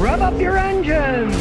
Rev up your engines!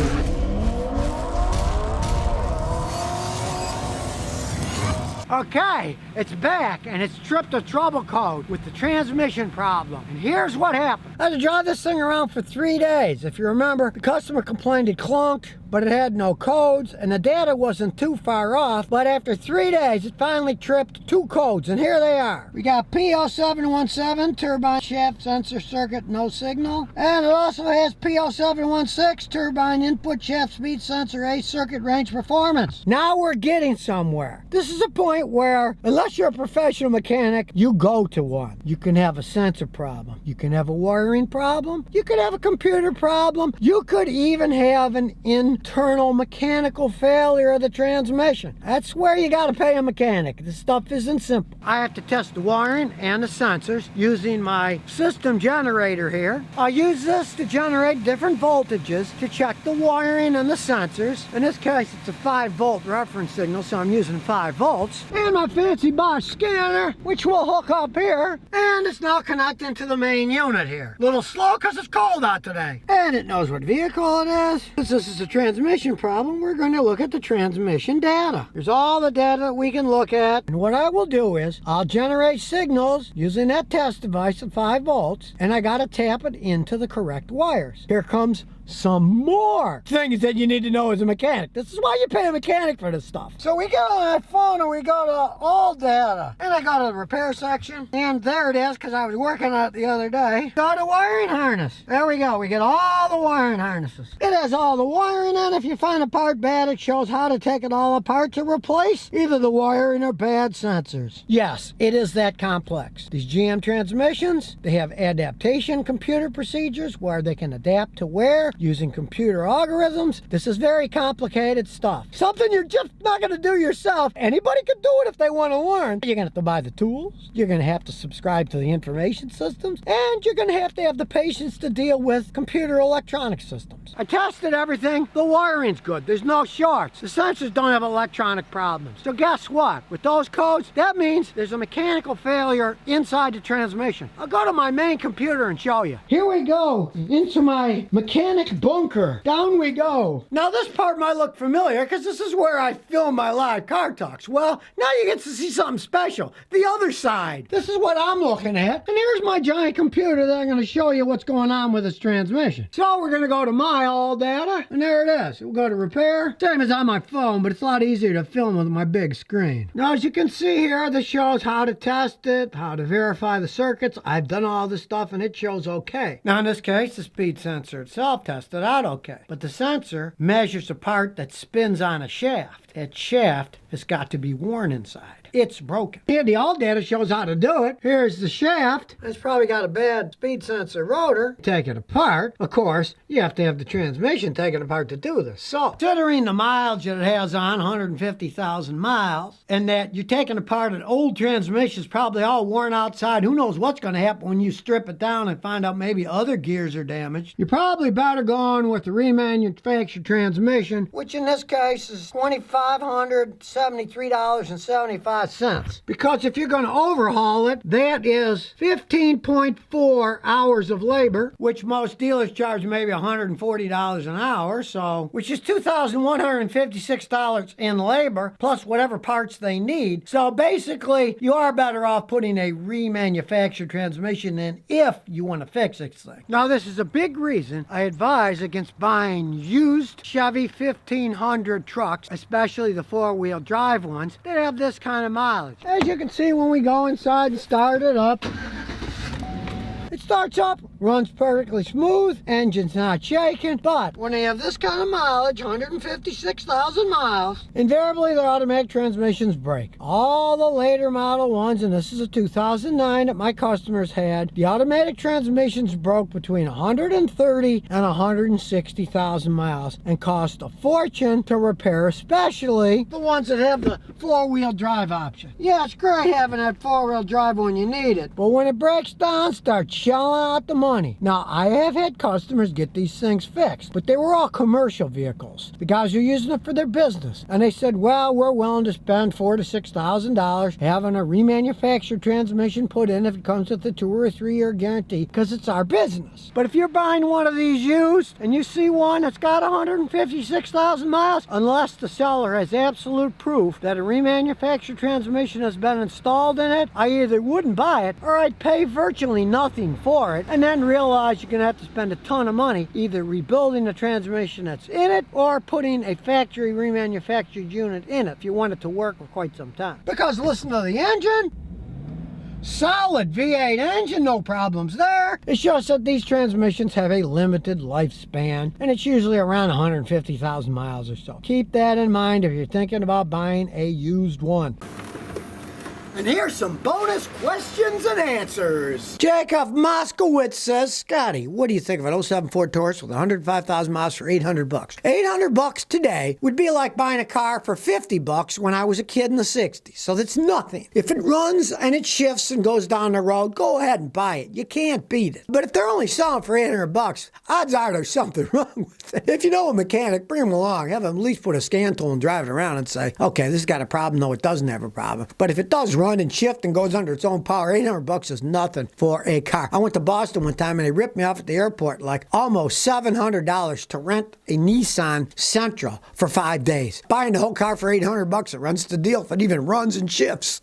Okay, it's back, and it's tripped a trouble code with the transmission problem. And here's what happened. I had to drive this thing around for 3 days. If you remember, the customer complained it clunked, but it had no codes, and the data wasn't too far off. But after 3 days, it finally tripped 2 codes, and here they are. We got P0717, turbine shaft sensor circuit, no signal. And it also has P0716, turbine input shaft speed sensor, A circuit range performance. Now we're getting somewhere. This is a point where, unless you're a professional mechanic, you go to one. You can have a sensor problem. You can have a wiring problem. You could have a computer problem. You could even have an internal mechanical failure of the transmission. That's where you gotta pay a mechanic. This stuff isn't simple. I have to test the wiring and the sensors using my system generator here. I use this to generate different voltages to check the wiring and the sensors. In this case, it's a 5-volt reference signal, so I'm using 5 volts. And my fancy Bosch scanner, which we'll hook up here, and it's now connecting to the main unit here. A little slow because it's cold out today. And it knows what vehicle it is. Since this is a transmission problem, we're going to look at the transmission data. Here's all the data that we can look at. And what I will do is, I'll generate signals using that test device at 5 volts, and I got to tap it into the correct wires. Here comes some more things that you need to know as a mechanic. This is why you pay a mechanic for this stuff. So we get on that phone and we go to all data. And I go to the repair section. And there it is, because I was working on it the other day. Go to wiring harness. There we go. We get all the wiring harnesses. It has all the wiring in. If you find a part bad, it shows how to take it all apart to replace either the wiring or bad sensors. Yes, it is that complex. These GM transmissions, they have adaptation computer procedures where they can adapt to wear using computer algorithms. This is very complicated stuff. Something you're just not going to do yourself. Anybody can do it if they want to learn. You're going to have to buy the tools. You're going to have to subscribe to the information systems. And you're going to have the patience to deal with computer electronic systems. I tested everything. The wiring's good. There's no shorts. The sensors don't have electronic problems. So guess what? With those codes, that means there's a mechanical failure inside the transmission. I'll go to my main computer and show you. Here we go into my mechanic bunker. Down we go. Now this part might look familiar because this is where I film my live car talks. Well, now you get to see something special. The other side. This is what I'm looking at. And here's my giant computer that I'm going to show you what's going on with this transmission. So we're going to go to my all data. And there it is. We'll go to repair. Same as on my phone, but it's a lot easier to film with my big screen. Now as you can see here, this shows how to test it, how to verify the circuits. I've done all this stuff and it shows okay. Now in this case, the speed sensor itself tested out okay. But the sensor measures a part that spins on a shaft. That shaft has got to be worn inside. It's broken. And the all data shows how to do it. Here's the shaft. It's probably got a bad speed sensor rotor. Take it apart. Of course, you have to have the transmission taken apart to do this. So, considering the mileage that it has on, 150,000 miles, and that you're taking apart an old transmission, probably all worn outside. Who knows what's going to happen when you strip it down and find out maybe other gears are damaged. You're probably better going with the remanufactured transmission, which in this case is $2,573.75. Because if you're going to overhaul it, that is 15.4 hours of labor, which most dealers charge maybe $140 an hour, so which is $2,156 in labor plus whatever parts they need. So basically, you are better off putting a remanufactured transmission in if you want to fix this thing. Now, this is a big reason I advise against buying used Chevy 1500 trucks, especially the 4-wheel drive ones that have this kind of mileage. As you can see, when we go inside and start it up, it starts up, runs perfectly smooth, engine's not shaking, but when they have this kind of mileage, 156,000 miles, invariably their automatic transmissions break. All the later model ones, and this is a 2009 that my customers had, the automatic transmissions broke between 130 and 160,000 miles and cost a fortune to repair, especially the ones that have the 4-wheel drive option. Yeah, it's great having that 4-wheel drive when you need it, but when it breaks down, start shelling out the money money. Now, I have had customers get these things fixed, but they were all commercial vehicles. The guys are using it for their business. And they said, well, we're willing to spend $4,000 to $6,000 having a remanufactured transmission put in if it comes with a 2 or 3 year guarantee, because it's our business. But if you're buying one of these used and you see one that's got 156,000 miles, unless the seller has absolute proof that a remanufactured transmission has been installed in it, I either wouldn't buy it or I'd pay virtually nothing for it and then realize you're gonna have to spend a ton of money either rebuilding the transmission that's in it or putting a factory remanufactured unit in it if you want it to work for quite some time. Because listen to the engine. Solid V8 engine, no problems there. It's just that these transmissions have a limited lifespan, and it's usually around 150,000 miles or so. Keep that in mind if you're thinking about buying a used one. And here's some bonus questions and answers. Jacob Moskowitz says, Scotty, what do you think of an 07 Ford Taurus with 105,000 miles for $800? $800 today would be like buying a car for $50 when I was a kid in the 60s. So that's nothing. If it runs and it shifts and goes down the road, go ahead and buy it. You can't beat it. But if they're only selling for $800, odds are there's something wrong with it. If you know a mechanic, bring him along. Have him at least put a scan tool and drive it around and say, okay, this has got a problem. No, it doesn't have a problem. But if it does run and shift and goes under its own power, $800 is nothing for a car. I went to Boston one time and they ripped me off at the airport like almost $700 to rent a Nissan Sentra for 5 days. Buying the whole car for $800, it runs the deal if it even runs and shifts.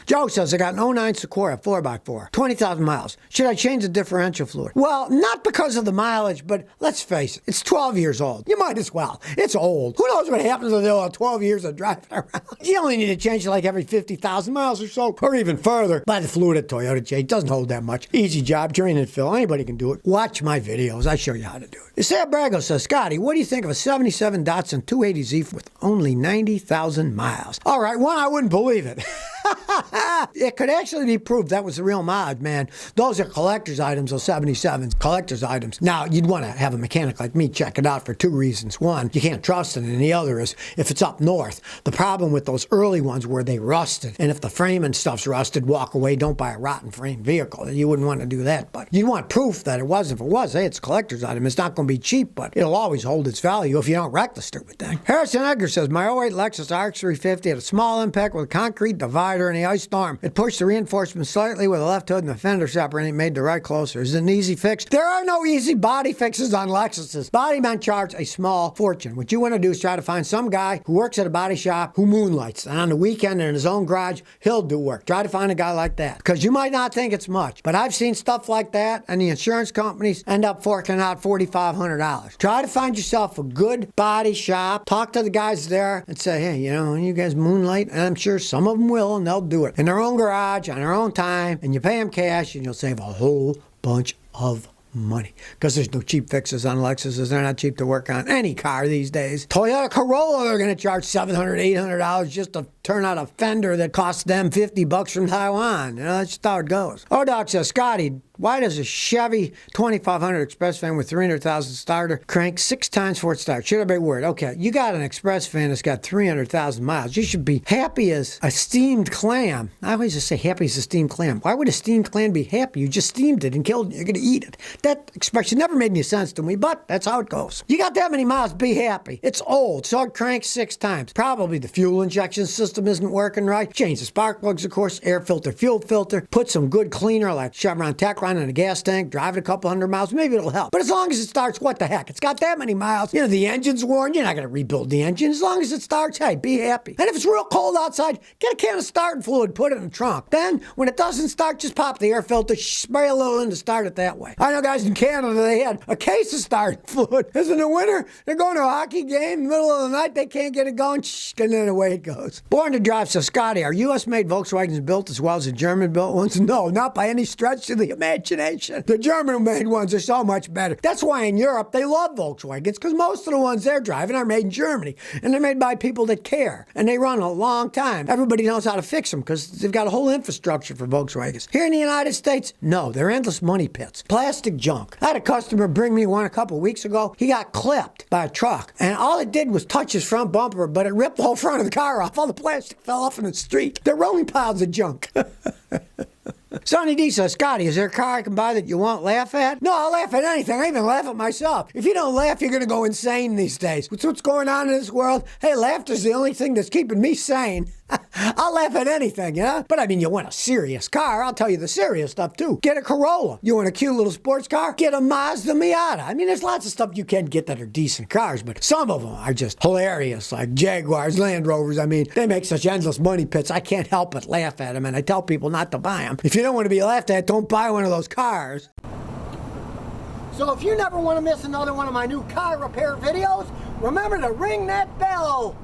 Joe says, I got an 09 Sequoia 4x4, 20,000 miles. Should I change the differential fluid? Well, not because of the mileage, but let's face it, it's 12 years old. You might as well. It's old. Who knows what happens with the 12 years of driving around? You only need to change it like every 50,000 miles or so, or even further. Buy the fluid at Toyota J. It doesn't hold that much. Easy job, drain and fill. Anybody can do it. Watch my videos. I show you how to do it. Sam Brago says, Scotty, what do you think of a 77 Datsun 280Z with only 90,000 miles? All right, one, I wouldn't believe it. It could actually be proved that was the real mod, man. Those are collector's items, those 77s, collector's items. Now, you'd want to have a mechanic like me check it out for 2 reasons. One, you can't trust it, and the other is if it's up north. The problem with those early ones were they rusted, and if the frame and stuff's rusted, walk away, don't buy a rotten frame vehicle. You wouldn't want to do that, but you want proof that it was. If it was, hey, it's a collector's item. It's not going to be cheap, but it'll always hold its value if you don't wreck the stupid thing. Harrison Edgar says, my '08 Lexus RX350 had a small impact with a concrete divider in the ice storm. It pushed the reinforcement slightly with the left hood and the fender separator and it made the right closer. Is it an easy fix? There are no easy body fixes on Lexuses. Body men charge a small fortune. What you want to do is try to find some guy who works at a body shop who moonlights. And on the weekend in his own garage, he'll do work. Try to find a guy like that. Because you might not think it's much, but I've seen stuff like that and the insurance companies end up forking out $4,500. Try to find yourself a good body shop. Talk to the guys there and say, hey, you guys moonlight? And I'm sure some of them will, and they'll do it in their own garage, on their own time, and you pay them cash, and you'll save a whole bunch of money. Because there's no cheap fixes on Lexuses. They're not cheap to work on any car these days. Toyota Corolla, they're going to charge $700, $800 just to turn out a fender that costs them $50 from Taiwan. That's just how it goes. Doc says, Scotty, why does a Chevy 2500 express van with 300,000 starter crank 6 times before it starts? Should I be worried? Okay, you got an express van that's got 300,000 miles. You should be happy as a steamed clam. I always just say happy as a steamed clam. Why would a steamed clam be happy? You just steamed it and killed it. You're going to eat it. That expression never made any sense to me, but that's how it goes. You got that many miles, be happy. It's old, so it cranks 6 times. Probably the fuel injection system isn't working right. Change the spark plugs, of course, air filter, fuel filter. Put some good cleaner like Chevron Tacron in a gas tank, drive it a couple hundred miles, maybe it'll help. But as long as it starts, what the heck? It's got that many miles. The engine's worn. You're not going to rebuild the engine. As long as it starts, hey, be happy. And if it's real cold outside, get a can of starting fluid, put it in the trunk. Then, when it doesn't start, just pop the air filter, spray a little in to start it that way. I know guys in Canada, they had a case of starting fluid. Because in the winter, they're going to a hockey game, in the middle of the night, they can't get it going, and then away it goes. Born to Drive says, Scotty, are U.S.-made Volkswagens built as well as the German-built ones? No, not by any stretch of the imagination. The German-made ones are so much better. That's why in Europe they love Volkswagens, because most of the ones they're driving are made in Germany, and they're made by people that care, and they run a long time. Everybody knows how to fix them because they've got a whole infrastructure for Volkswagens. Here in the United States, no, they're endless money pits. Plastic junk. I had a customer bring me one a couple weeks ago. He got clipped by a truck, and all it did was touch his front bumper, but it ripped the whole front of the car off. All the plastic fell off in the street. They're rolling piles of junk. Sonny D says, Scotty, is there a car I can buy that you won't laugh at? No, I'll laugh at anything. I even laugh at myself. If you don't laugh, you're going to go insane these days. What's going on in this world? Hey, laughter's the only thing that's keeping me sane. I'll laugh at anything, you know? But I mean, you want a serious car, I'll tell you the serious stuff too. Get a Corolla. You want a cute little sports car? Get a Mazda Miata. I mean, there's lots of stuff you can get that are decent cars, but some of them are just hilarious, like Jaguars, Land Rovers. I mean, they make such endless money pits, I can't help but laugh at them, and I tell people not to buy them. If you don't want to be laughed at, don't buy one of those cars. So if you never want to miss another one of my new car repair videos, remember to ring that bell.